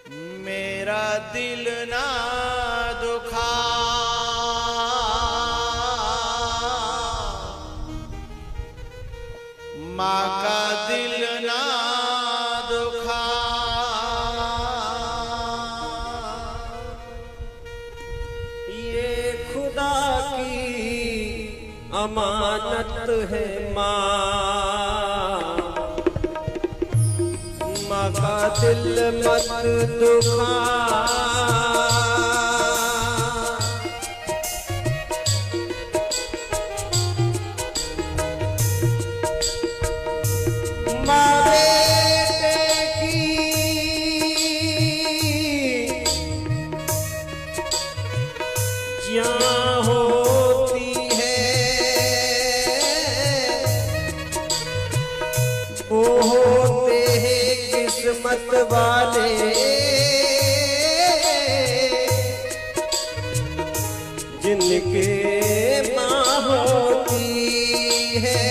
मेरा दिल ना दुखा, माँ का दिल ना दुखा। ये खुदा की अमानत है माँ, माँ का दिल मत दुखा। माँ बेटे की ज्यां होती है, वो होते हैं किस्मत वाले, जिनके माँ होती है।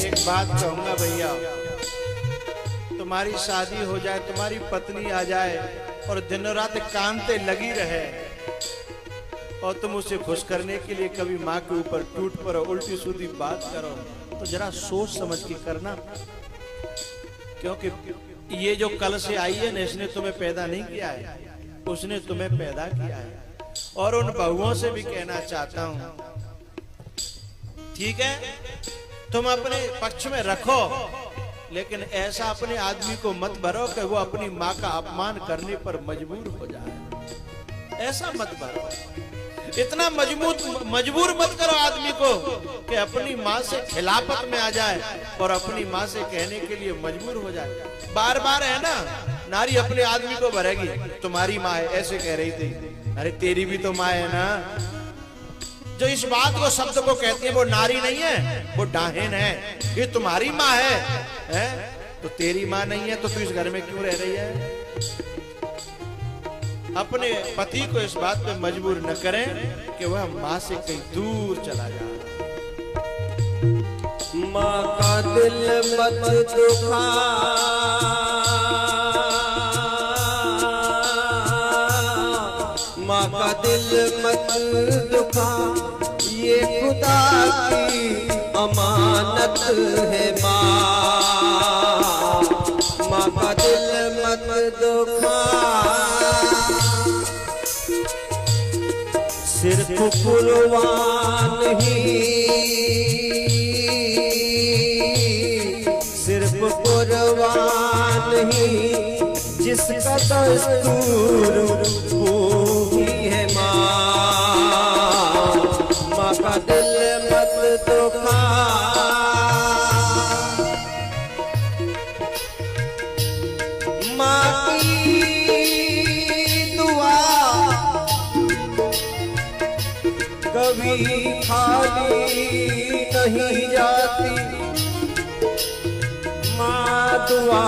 एक बात कहूंगा भैया, तुम्हारी शादी हो जाए, तुम्हारी पत्नी आ जाए और दिनों रात कांते लगी रहे और तुम उसे खुश करने के लिए कभी माँ के ऊपर टूट पड़ो, उल्टी सीधी बात करो, तो जरा सोच समझ के करना। क्योंकि ये जो कल से आई है ना, इसने तुम्हें पैदा नहीं किया है, उसने तुम्हें पैदा किया है। और उन बहुओं से भी कहना चाहता हूं, ठीक है तुम अपने पक्ष में रखो, लेकिन ऐसा अपने आदमी को मत भरो कि वो अपनी माँ का अपमान करने पर मजबूर हो जाए। ऐसा मत भरो, इतना मजबूर मत करो आदमी को कि अपनी माँ से खिलाफत में आ जाए और अपनी माँ से कहने के लिए मजबूर हो जाए। बार बार है ना, नारी अपने आदमी को भरेगी, तुम्हारी माँ है, ऐसे कह रही थी। अरे तेरी भी तो माँ है ना। जो इस बात को शब्द को कहती है वो नारी नहीं है, वो डाहिन है। ये तुम्हारी माँ है तो तेरी माँ नहीं है, तो तू इस घर में क्यों रह रही है? अपने पति को इस बात पे मजबूर न करें कि वह माँ से कहीं दूर चला जाए। माँ का दिल मत दुखा, माँ का दिल मत दुखा, ये खुदा की अमानत है माँ, माँ का दिल मत दुखा। सिर्फ कुर्बान ही, सिर्फ कुर्बान ही जिसका दस्तूर वो ही है माँ, माँ का दिल मत दुखा। माँ की दुआ कभी खाली नहीं जाती, माँ दुआ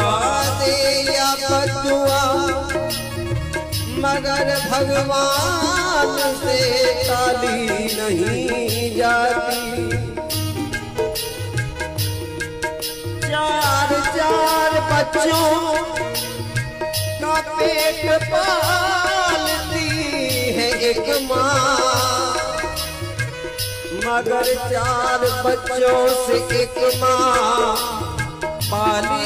दे या बदुआ मगर भगवान से खाली नहीं जाती। चार चार बच्चों का पेट पालती है एक माँ, मगर चार बच्चों से एक माँ पाली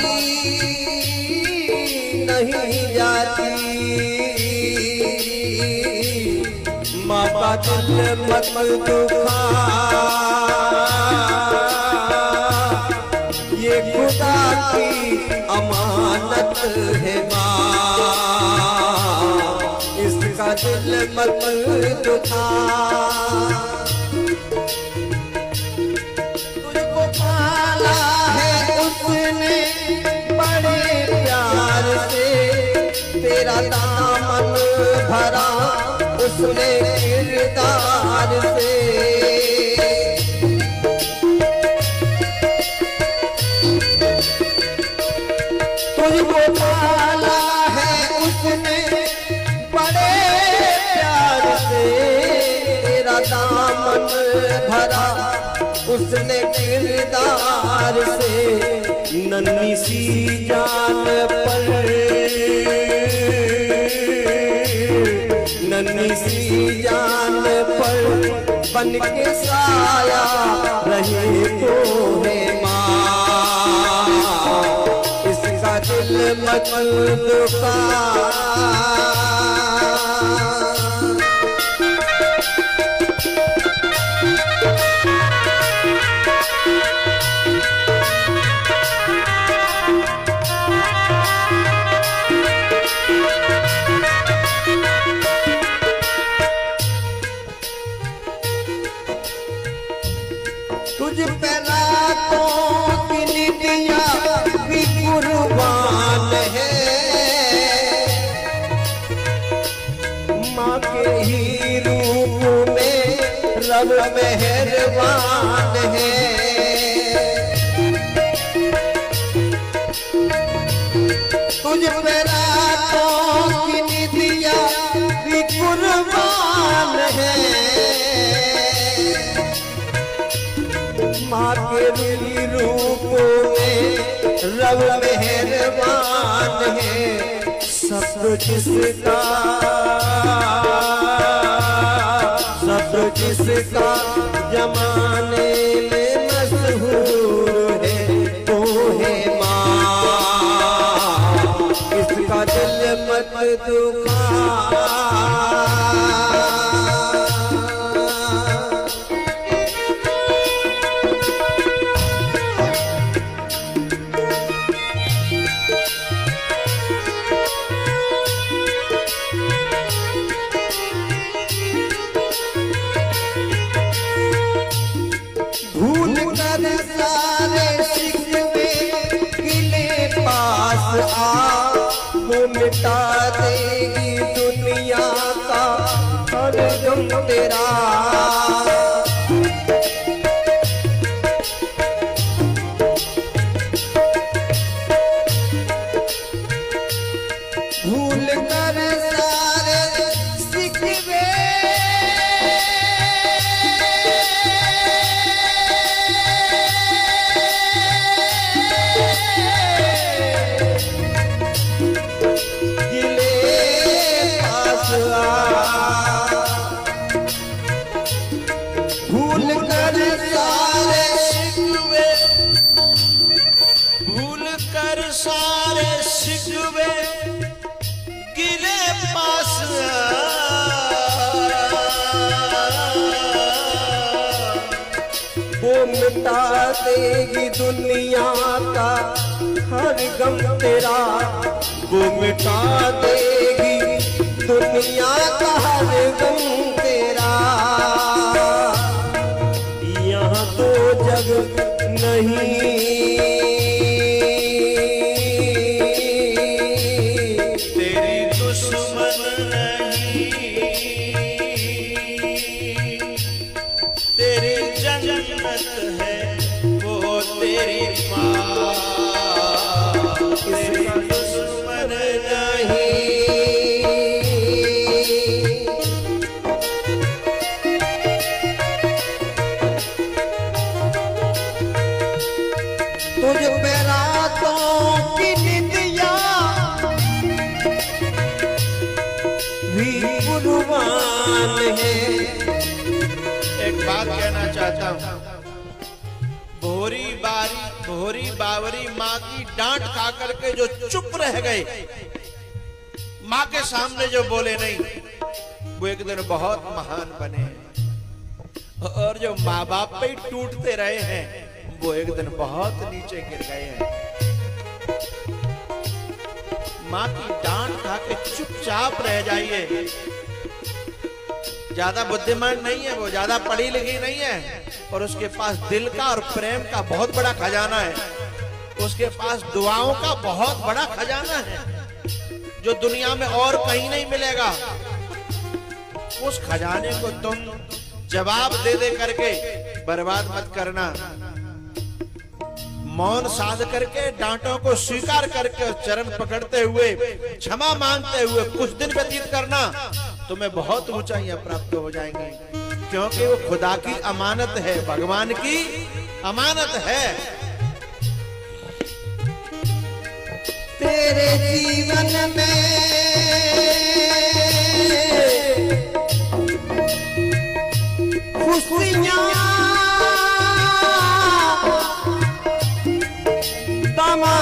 नहीं जाती। माँ का दिल मत दुखा, ये खुदा की अमानत है माँ, इसका दिल मत दुखा। तुझको पाला है उसने बड़े प्यार से, तेरा दामन भरा उसने किरदार से। तुझको पाला है उसने बड़े प्यार से, तेरा दामन भरा उसने किरदार से। नन्ही सी जान पर सी जान पर बन के साया रहे तो है माँ, इसका दिल मत दुखा। तुझ पे रातों की निदिया भी कुर्बान है, माँ के ही रूप में रब मेहरबान है। तुझ पे रातों की निदिया भी कुर्बान है, माँ के रूप में रब मेहरबान है। सब जिसका जमाने में मशहूर है तो है माँ, इसका दिल मत दुखा। सारे शिकवे गिले पास आ, वो मिटा देगी दुनिया का हर गम तेरा। भूल कर सारे शिकवे सारे शिकवे गिले पास वो मिटा देगी दुनिया का हर गम तेरा, वो मिटा देगी दुनिया का हर गम तेरा। यहाँ तो जग नहीं तुझ पे रातों की निदिया भी कुर्बान है। एक बात कहना चाहता हूँ, भोरी बावरी माँ की डांट खा करके जो चुप रह गए, माँ के सामने जो बोले नहीं, वो एक दिन बहुत महान बने हैं। और जो माँ बाप पे ही टूटते रहे हैं, वो एक दिन बहुत नीचे गिर गए हैं। माँ की डांट खा के चुपचाप रह जाइए। ज्यादा बुद्धिमान नहीं है वो, ज्यादा पढ़ी लिखी नहीं है, और उसके पास दिल का और प्रेम का बहुत बड़ा खजाना है। उसके पास दुआओं का बहुत बड़ा खजाना है, जो दुनिया में और कहीं नहीं मिलेगा। उस खजाने को तुम जवाब दे दे करके बर्बाद मत करना। मौन साध करके, डांटों को स्वीकार करके, चरण पकड़ते हुए, क्षमा मांगते हुए कुछ दिन व्यतीत करना, तुम्हें बहुत ऊंचाइयां प्राप्त हो जाएंगी। क्योंकि वो खुदा की अमानत है, भगवान की अमानत है। तेरे जीवन में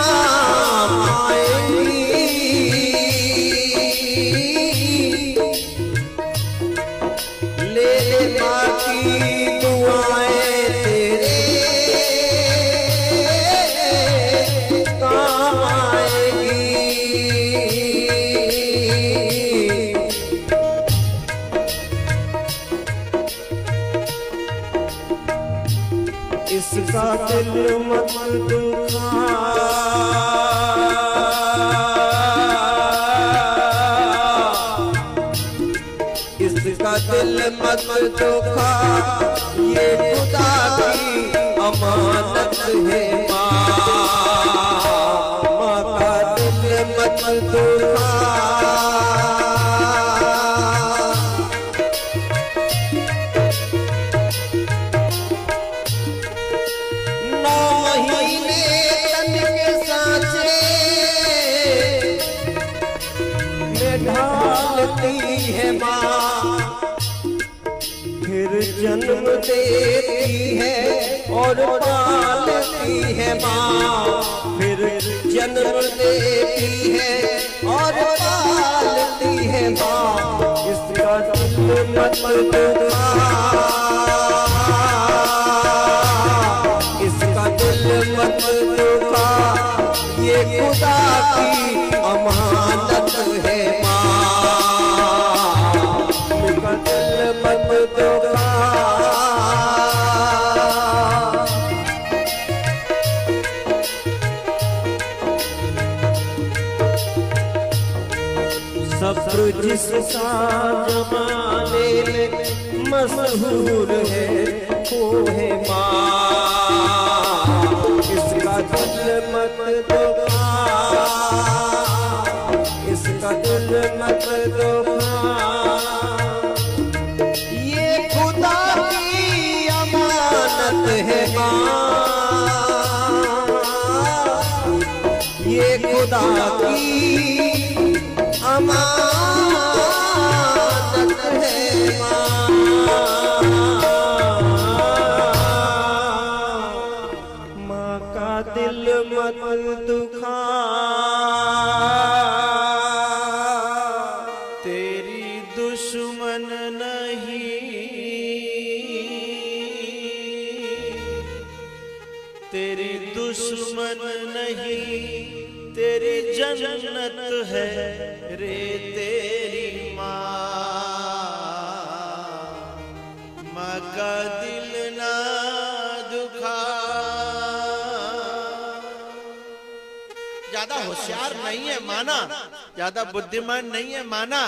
काम आएगी। ले माँ की दुआएं तेरे काम आएगी। इसका दिल मत दुखा, इसका दिल मत दुखा, ये खुदा की अमानत है माँ। माँ का दिल मत दुखा, ढालती है माँ, फिर जन्म देती है और पालती है माँ, फिर जन्म देती है और पालती है माँ। इसका दिल मत दुखा, इसका दिल मत दुखा, ये खुदा की अमानत है माँ। इसका दिल मत दुखा, सब्र जिसका जमाने में मशहूर है वो है माँ। इसका दिल मत दुखा, इसका दिल मत दुखा, ये खुदा की अमानत है माँ। ये खुदा की अमानत है माँ। माँ का दिल मत दुखा, तेरी दुश्मन नहीं, तेरी दुश्मन नहीं, तेरी जन्नत है रे तेरी माँ। माँ का दिल ना दुखा। ज्यादा होशियार नहीं है माना, ज्यादा बुद्धिमान नहीं है माना,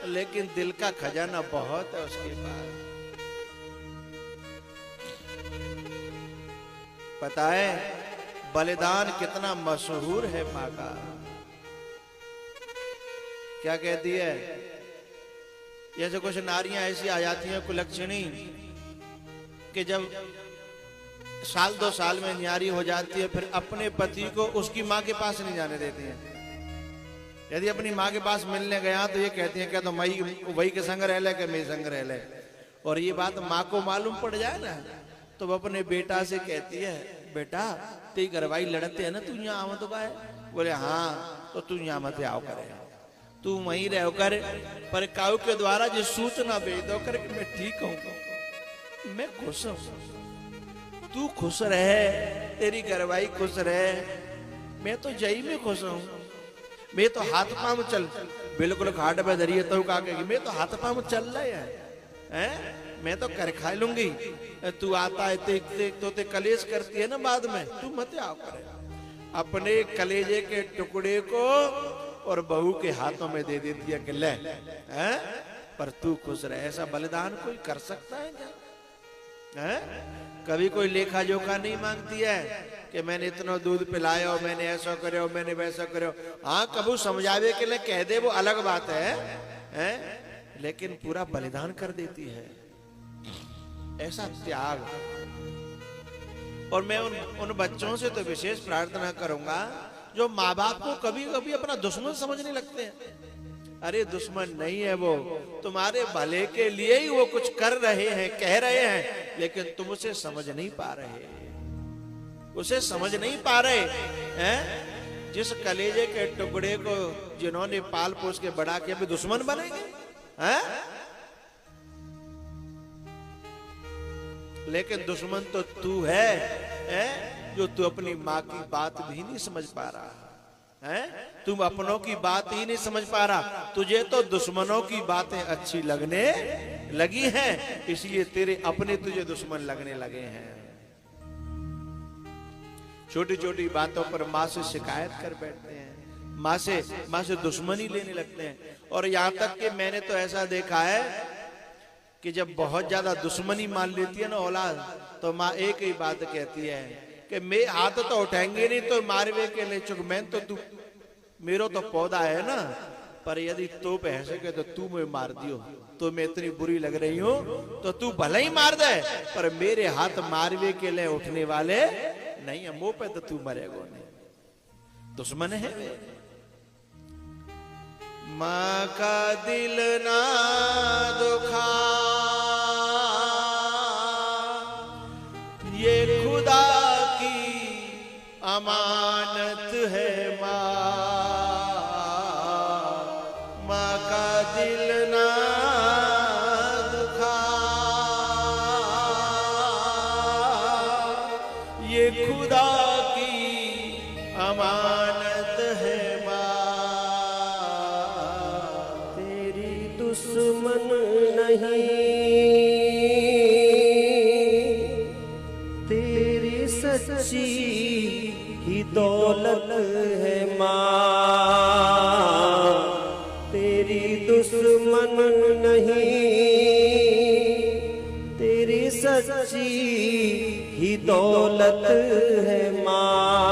लेकिन दिल का खजाना बहुत है उसके पास। पता है बलिदान कितना मशहूर है माँ का। क्या कहती है, जैसे कुछ नारियां ऐसी आ जाती हैं कुलक्षणी कि जब साल 2 साल में न्यारी हो जाती है, फिर अपने पति को उसकी माँ के पास नहीं जाने देती हैं। यदि अपनी माँ के पास मिलने गया तो ये कहती हैं क्या तो मई वही के संग रह ले, मैं संग रह ले। और ये बात माँ को मालूम पड़ जाए ना, तो वो अपने बेटा से कहती है, बेटा तेरी घरवाई लड़ते है ना, तू यहाँ आवा तो का है? बोले हाँ, तो तू यहाँ मत आओ करे, तू वहीं रह कर, पर काऊ के द्वारा जो सूचना भेज दो कर मैं ठीक हूँ, मैं खुश हूँ, तू खुश रहे, तेरी घरवाई खुश रहे, मैं तो जई में खुश हूँ। मैं तो हाथ पाँव चल, बिल्कुल घाट पे धरिए तो का कहेगी मैं तो हाथ पाँव चल रहे हैं, मैं तो कर खा लूंगी, तू आता है तो ते कलेश करती है ना बाद में, तू मत आओ करे। अपने कलेजे के टुकड़े को और बहू के हाथों में दे देती है कि ले, हैं? पर तू खुश रहे। ऐसा बलिदान कोई कर सकता है क्या? हैं? कभी कोई लेखा जोखा नहीं मांगती है कि मैंने इतना दूध पिलाया, मैंने ऐसा करे, मैंने वैसा करे। हाँ, कबू समझावे के लिए कह दे वो अलग बात है, हैं? लेकिन पूरा बलिदान कर देती है। ऐसा त्याग। और मैं उन बच्चों से तो विशेष प्रार्थना करूंगा जो माँ बाप को कभी कभी अपना दुश्मन समझने लगते हैं। अरे दुश्मन नहीं है वो, तुम्हारे भले के लिए ही वो कुछ कर रहे हैं, कह रहे हैं, लेकिन तुम उसे समझ नहीं पा रहे, उसे समझ नहीं पा रहे हैं। जिस कलेजे के टुकड़े को जिन्होंने पाल पोस के बड़ा किया भी दुश्मन बनेंगे हैं? लेकिन दुश्मन तो तू है जो तू अपनी माँ की बात भी नहीं समझ पा रहा है। तुम अपनों की बात ही नहीं समझ पा रहा, तुझे तो दुश्मनों की बातें अच्छी लगने लगी हैं, इसलिए तेरे अपने तुझे दुश्मन लगने लगे हैं। छोटी छोटी बातों पर माँ से शिकायत कर बैठते हैं, माँ से दुश्मनी लेने लगते हैं। और यहां तक कि मैंने तो ऐसा देखा है कि जब बहुत ज्यादा दुश्मनी मान लेती है ना औलाद, तो माँ एक ही बात कहती है कि मैं हाथ तो उठाएंगे नहीं तो मारवे के ले चुक, मैं तो तू मेरो तो पौधा है ना, पर यदि तो पैसे के तो तू मैं मार दियो, तो मैं इतनी बुरी लग रही हूं तो तू भले ही मार दे, पर मेरे हाथ मारवे के लिए उठने वाले नहीं है, मुंह पे तो तू मरेगो नहीं, दुश्मन है वे। माँ का दिल ना दुखा ये खुदा की अमानत है माँ, माँ का दिल ना दुखा ये खुदा की अमानत है माँ। तेरी दुश्मन नहीं, तेरी सच्ची ही दौलत है माँ। तेरी दुश्मन नहीं, तेरी सच्ची ही दौलत है माँ।